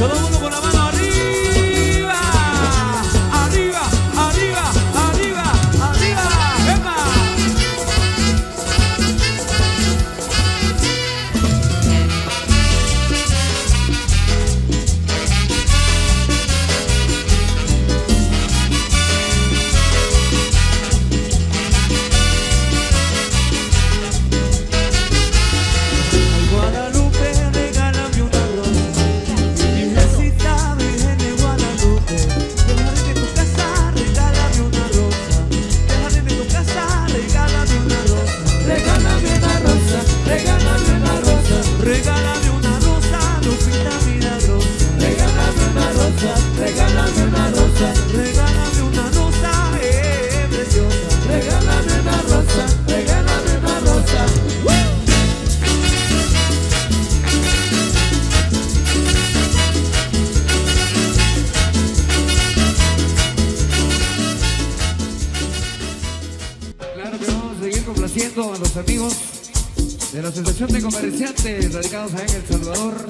Todo el mundo con la mano arriba. Arriba, arriba, arriba, arriba. ¡Epa! A los amigos de la Asociación de Comerciantes radicados allá en El Salvador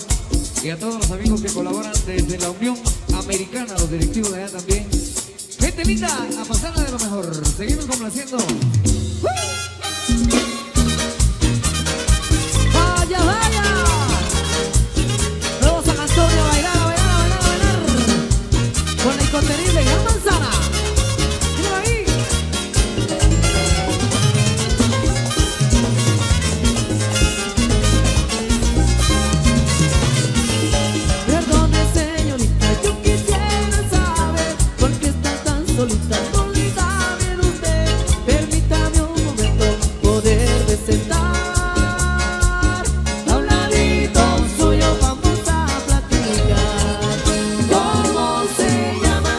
y a todos los amigos que colaboran desde la Unión Americana, los directivos de allá también. Gente linda, a pasarla de lo mejor. Seguimos complaciendo. ¡Vaya, vaya! Nuevo San Antonio, bailar, a bailar, a bailar, a bailar. Con la incontenible Gran Manzana. ¡Míralo ahí! Solita, solita, bien usted, permítame un momento poder sentar a un ladito suyo, vamos a platicar. ¿Cómo se llama?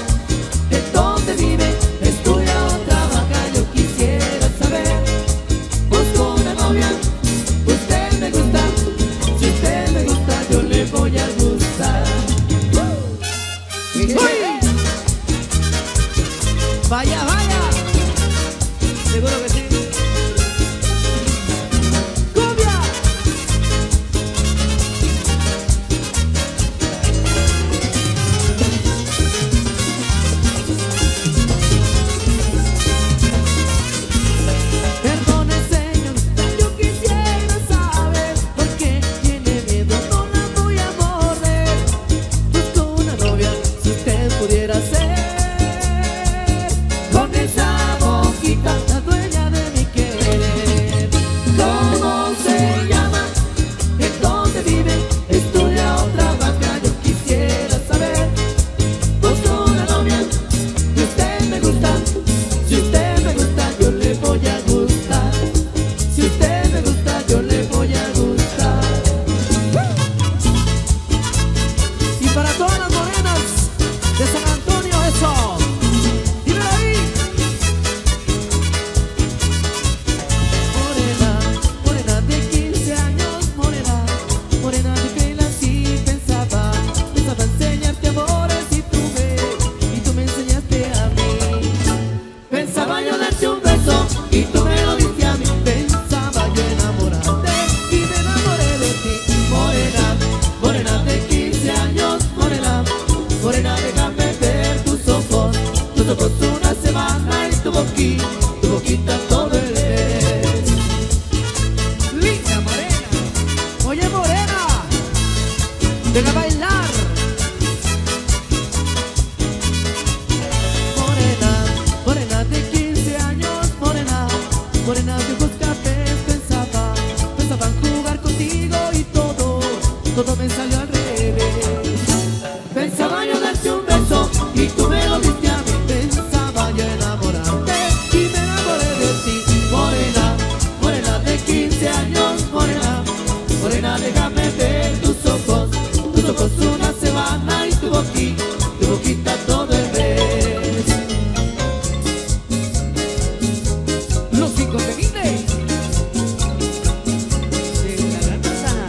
¿De dónde vive? ¿Estudia o trabaja? Yo quisiera saber. Busco una novia, usted me gusta, si usted me gusta yo le voy a gustar. Vaya, vaya. Seguro que sí. ¡Cumbia! Perdone, señorita, yo quisiera saber por qué tiene miedo, no la voy a morder. Busco una novia, si usted pudiera ser. Con esa boquita, la dueña de mi querer. ¿Cómo se llama? ¿En dónde vive? ¿Estudia o trabaja? Yo quisiera saber. Busco una novia, si usted me gusta. Si usted me gusta, yo le voy a gustar. Si usted me gusta, yo le voy a gustar. Y para todas las morenas de San Antonio, eso. Dímelo ahí. Morena, morena de 15 años, morena, morena de pelo así. Pensaba enseñarte amores y tú me enseñaste a mí. Pensaba yo darte un beso y tú me lo diste a mí. Pensaba yo enamorarte y me enamoré de ti. Morena, morena de 15 años, morena, morena déjame ver tus ojos una semana y tu boquita todo el mes. Linda morena. Oye, morena. Ven a bailar. Morena, morena de 15 años, morena, morena de ojos cafés. Pensaba en jugar contigo y todo me salió al revés. Pensaba yo darte un beso y tú me lo diste a mí. Pensaba yo enamorarte y me enamoré de ti. Morena, morena de 15 años, morena, morena déjame ver tus ojos una semana y tu boquita todo el mes. Los incontenibles de la Gran Manzana.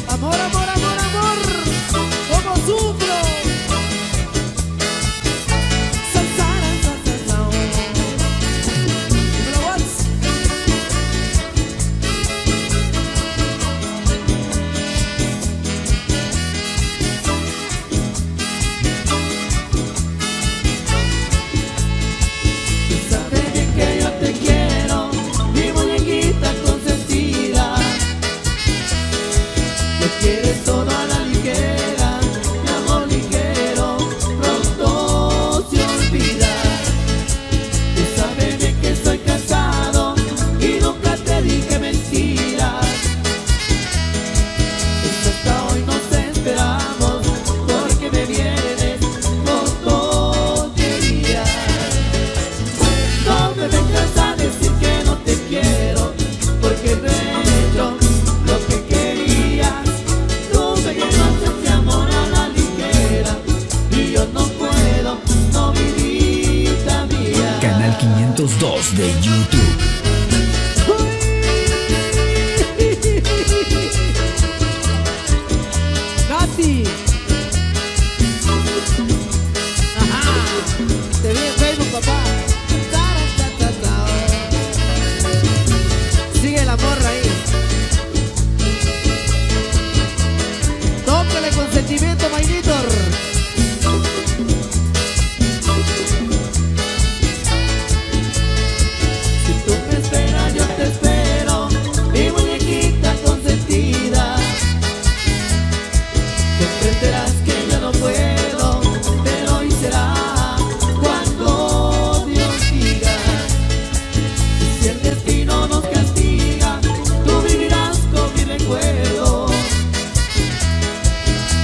Amor, amor, amor, amor, ¿cómo sufro? Salsara, salsa, 502 de YouTube. Katy. Ajá. Te vi en Facebook, papá. Sigue la morra ahí. Tócale con sentimiento, Mainitor. Si tú me esperas, yo te espero, mi muñequita consentida. Comprenderás que yo no puedo, pero hoy será cuando Dios diga. Y si el destino nos castiga, tú vivirás con mi recuerdo.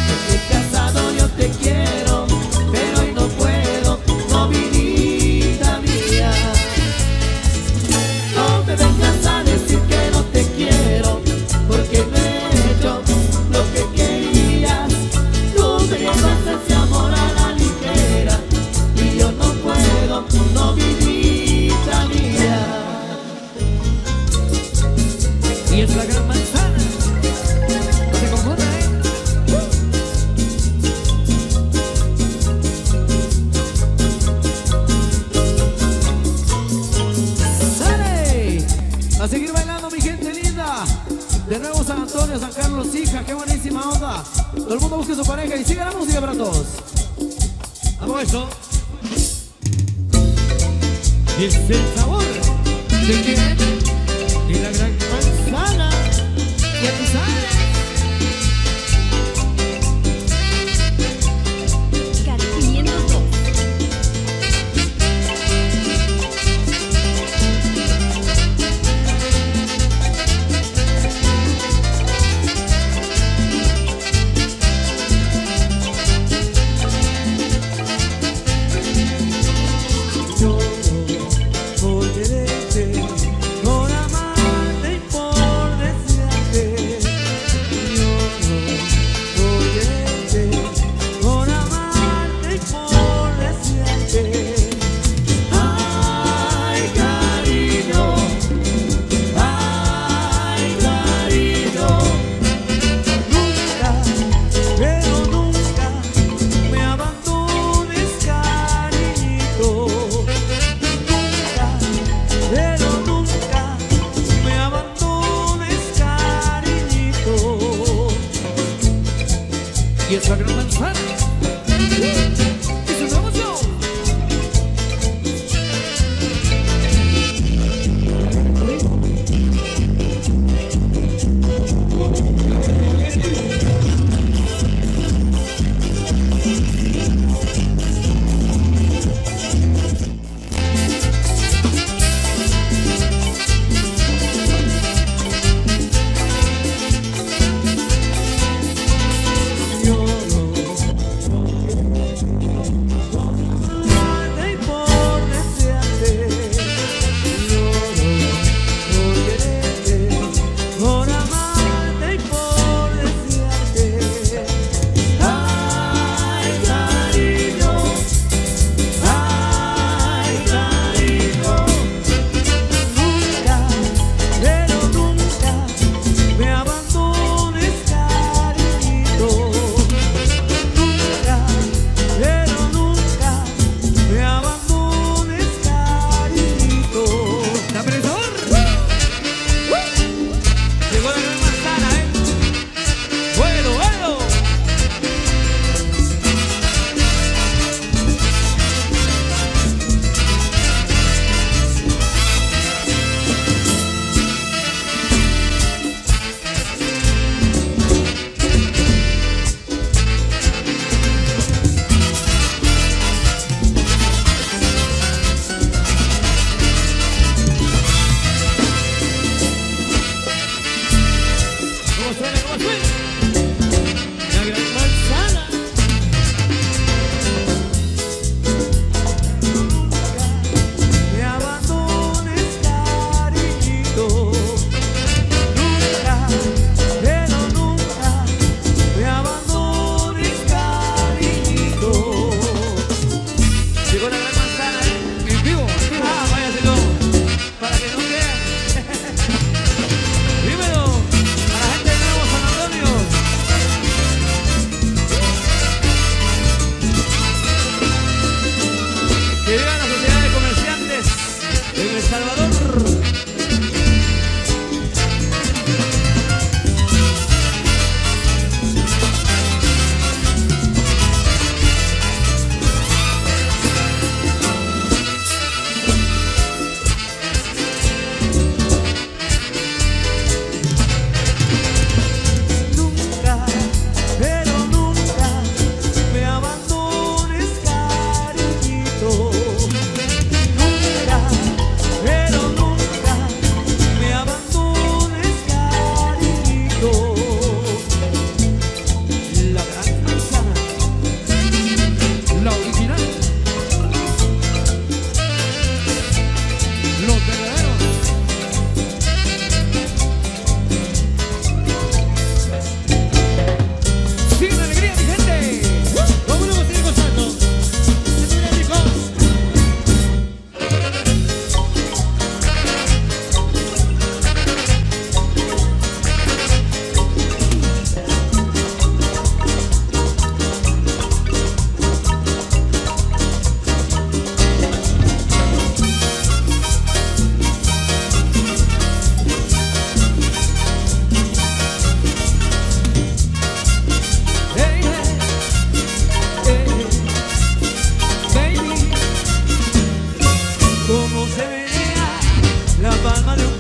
Porque casado yo te quiero, pero hoy no puedo, no, mi vida mía. No me vengas a decir que no te quiero, porque no he hecho lo que querías. Tú me llevaste ese amor a la ligera, y yo no puedo, no, mi vida mía. Y es la gran manzana. No se confunda, ¡Sale! A seguir bailando, mi gente linda. De nuevo San Antonio, San Carlos, hija, qué buenísima onda. Todo el mundo busque su pareja y siga la música para todos. Vamos eso. Es el sabor de quién? De la gran manzana. Ya tú sabes. Cari 502. Yo por quererte, por amarte y por desearte,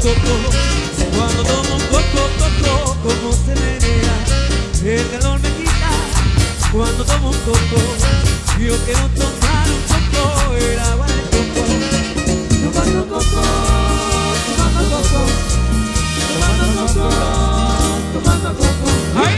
coco, cuando tomo un coco, coco, como se menea, el calor me quita. Cuando tomo un coco, yo quiero tomar un coco, el agua del coco. Tomando coco, tomando coco, tomando coco, tomando coco. ¡Ay!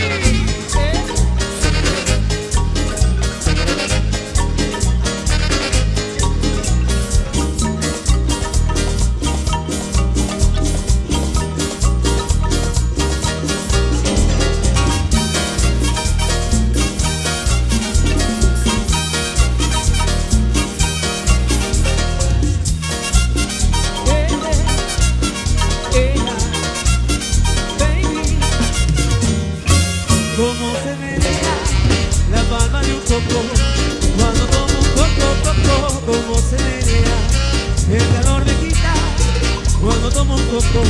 Como se menea la palma de un coco, cuando tomo un coco, coco, como se menea, el calor me quita. Cuando tomo un coco,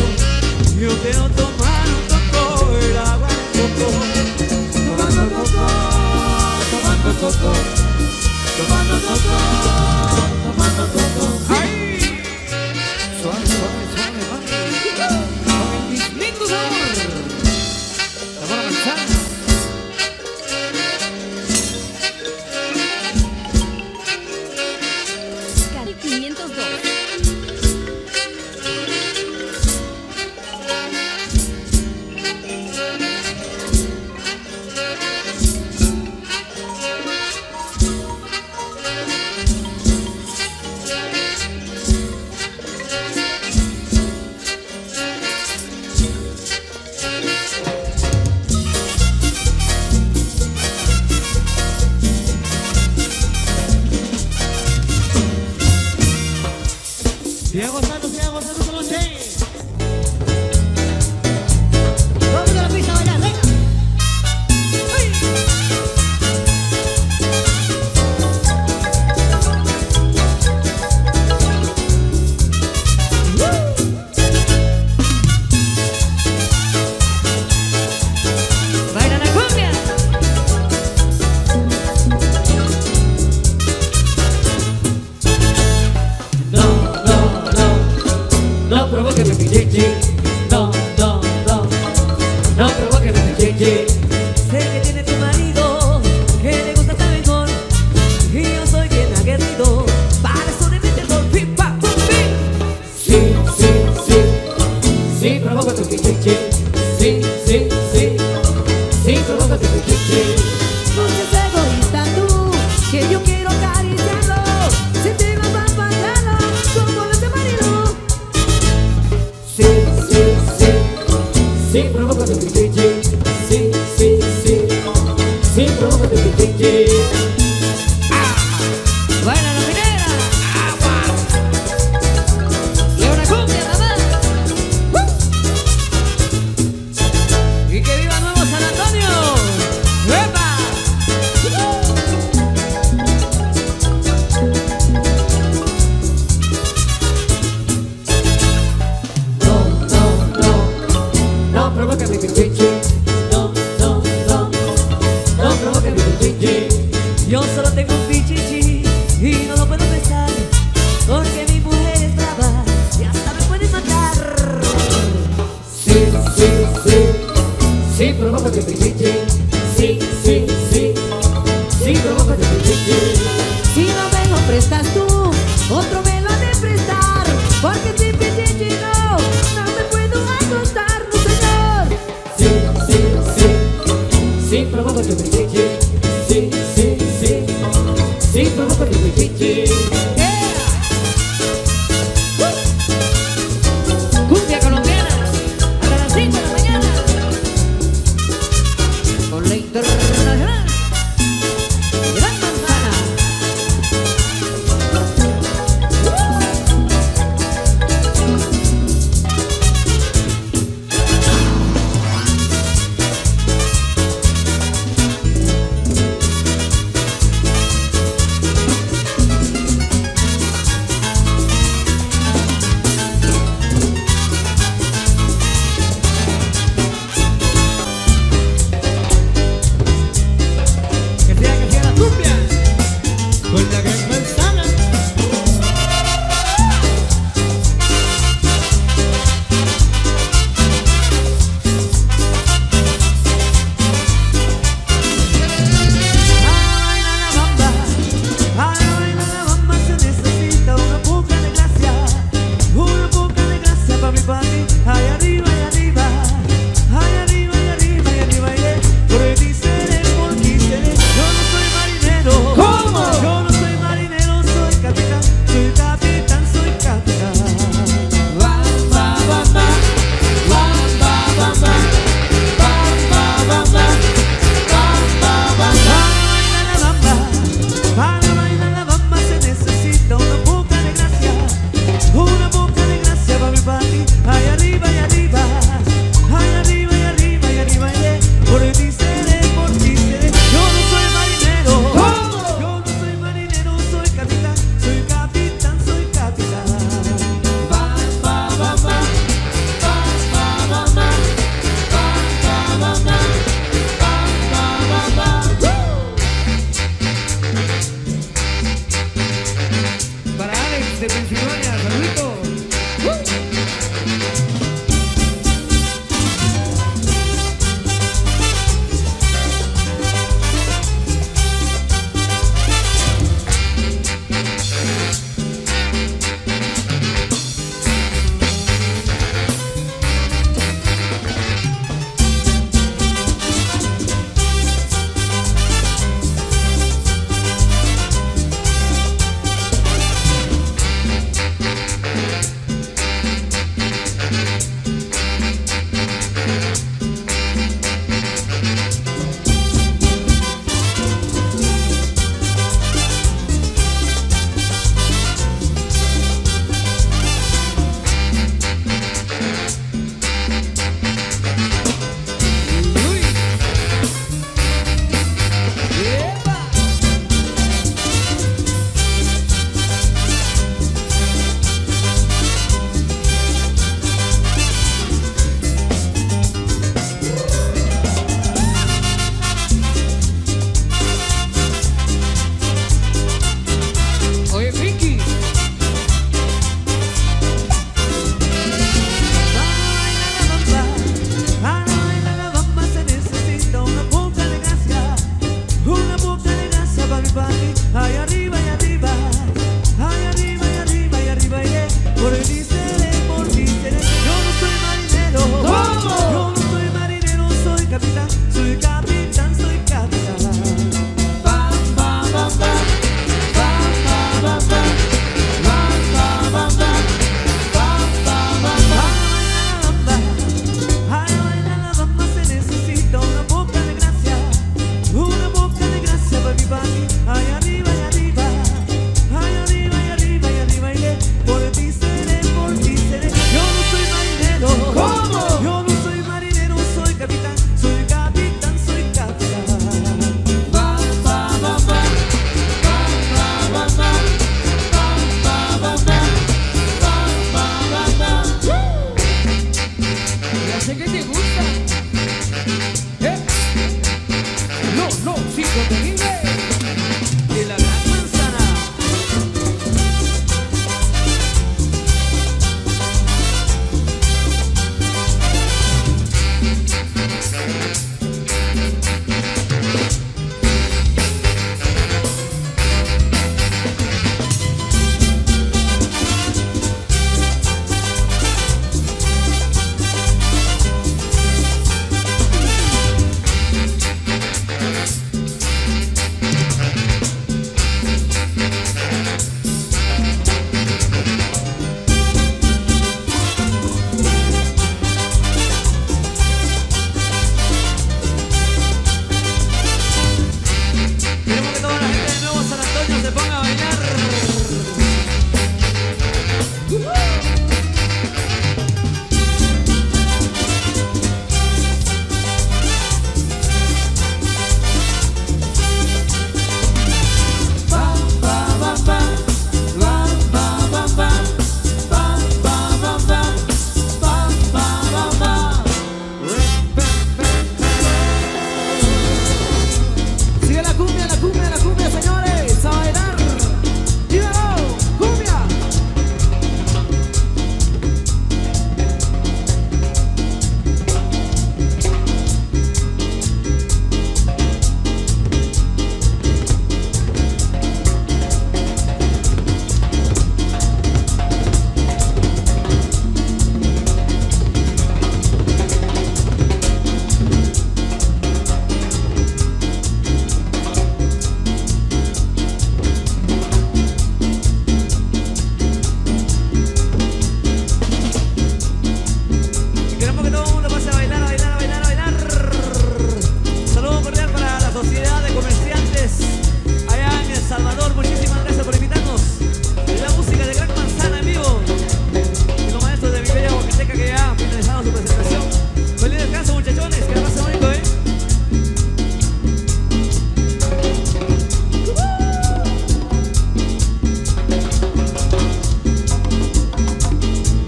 yo quiero tomar un coco, el agua del coco. Tomando coco, tomando coco, tomando coco, tomando coco. ¡Ay! Suave, suave, suave, mami. Con el lindo sabor. Sabor a manzana. Cari 502. Siga gozando esa noche. Vamos a la pista a bailar, venga. Baila la cumbia. No provoque mi pichichi, no provoque mi pichichi. Sé que tiene tu marido, que le gusta estar mejor, y yo soy bien aguerrido, para eso le mete el gol, pim, pam, pum, pim. Sí, provoca tu pichichi. Sí, provoca tu pichichi. No seas egoísta tú, que yo quiero acariciarlo, sentirlo papagano, como ese marido. Sí, provoca tu pichichi. Sí, provoca tu pichichi. Baila la minera, agua, y una cumbia mamá. Y que viva nuevo San Antonio. ¡Epa! No provoca mi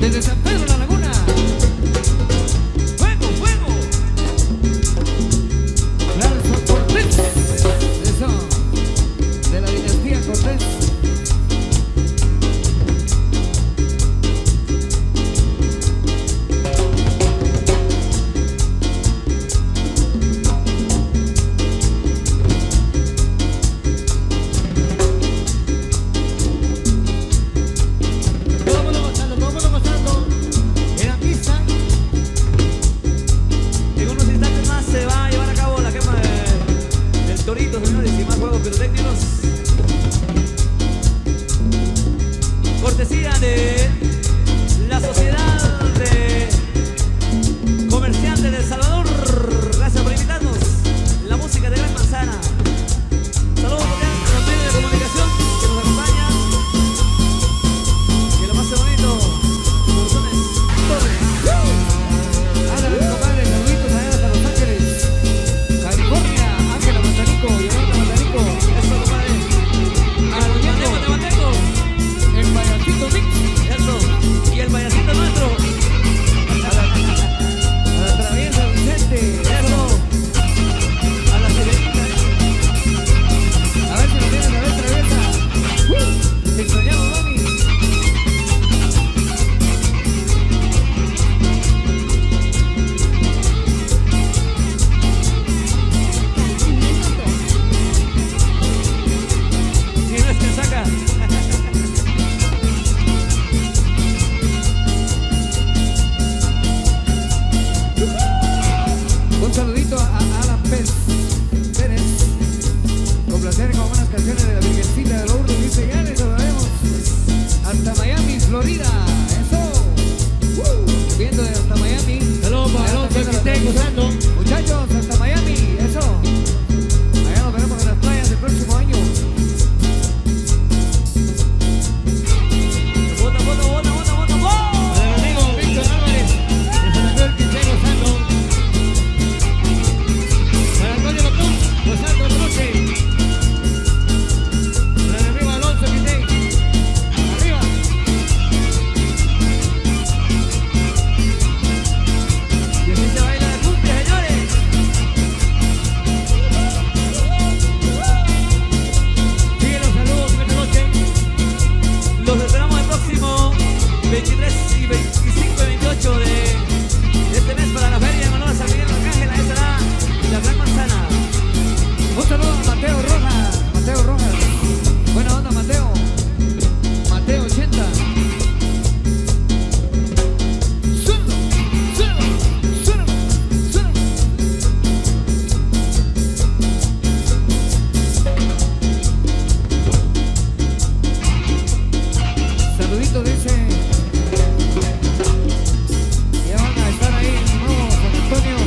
desde San Pedro La Laguna. ¡Fuego, fuego! Larson Cortés. Eso, de la dinastía Cortés. Cortesía de la Sociedad de Comerciantes de El Salvador. Gracias por invitarnos. La música de Gran Manzana. Saludos cordiales a los medios de comunicación que nos acompañan. Que lo pase bonito. Corazones Torres. Ándale, mi compadre, saluditos allá hasta Los Ángeles, California. Ángela Matanico, Yolanda Matanico. Eso, compadre. Te mantengo. El payasito Mix. Eso. Y el payasito nuestro. A la traviesa Vicente. Eso. A la sirenita. A ver si lo tienes, a ver, traviesa. Te extrañamos, mami. Si no es que saca. Un saludito a Alan Pérez. Con placer con buenas canciones de la Virgencita de Lourdes. Dice, ya les hablaremos. Hasta Miami, Florida. Eso. Viendo de hasta Miami. Saludos para Alonso que esté gozando. Muchachos, hasta Miami. Eso. Allá nos veremos en las playas el próximo año. Bota, bota, bota, bota, bota, bota. Para el amigo Víctor Álvarez de San Antonio que esté gozando. Para Antonio Locón, gozando el noche. Para el amigo Alonso que esté arriba. Y así se baila de cumbia, señores. Sigue los saludos en esta noche. Los esperamos el próximo 23 y 25 y 28 de este mes para la feria de Manuel San Miguel Arcángel. Ahí estará la Gran Manzana. Un saludo a Mateo Rojas. Mateo Rojas. Buena onda, Mateo. Mateo 80. Suelo, suelo, suelo, suelo. Saludito, dice. Ya van a estar ahí en nuevo San Antonio.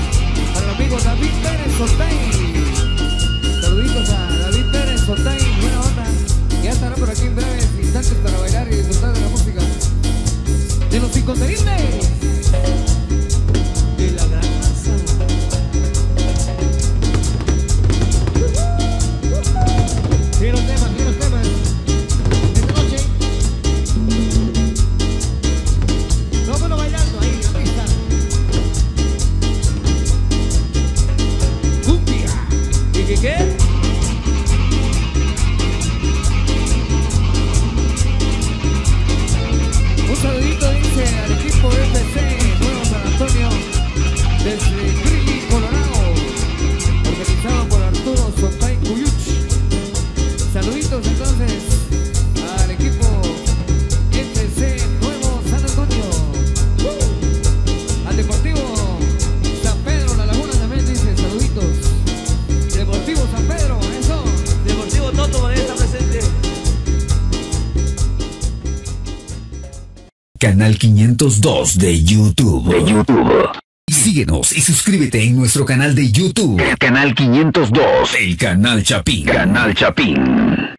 Al amigo David Pérez Soltay. Saluditos a David Pérez Soltay. Buena onda. Ya estará por aquí en breves instantes para bailar y disfrutar de la música de los incontenibles. De la Gran Manzana. Sigue los temas, sigue los temas. Esta noche. Vámonos bailando ahí en la pista. Cumbia. ¿Y qué? Un saludito dice al equipo FC Nuevo San Antonio desde Greeley, Colorado, organizado por Arturo Soltay Cuyuch. Saluditos entonces al equipo FC Nuevo San Antonio. Al Deportivo San Pedro La Laguna también dice saluditos. Deportivo San Pedro, eso. Deportivo Toto por ahí está presente. Canal 502 de YouTube. Síguenos y suscríbete en nuestro canal de YouTube. Canal 502. El Canal Chapín. Canal Chapín.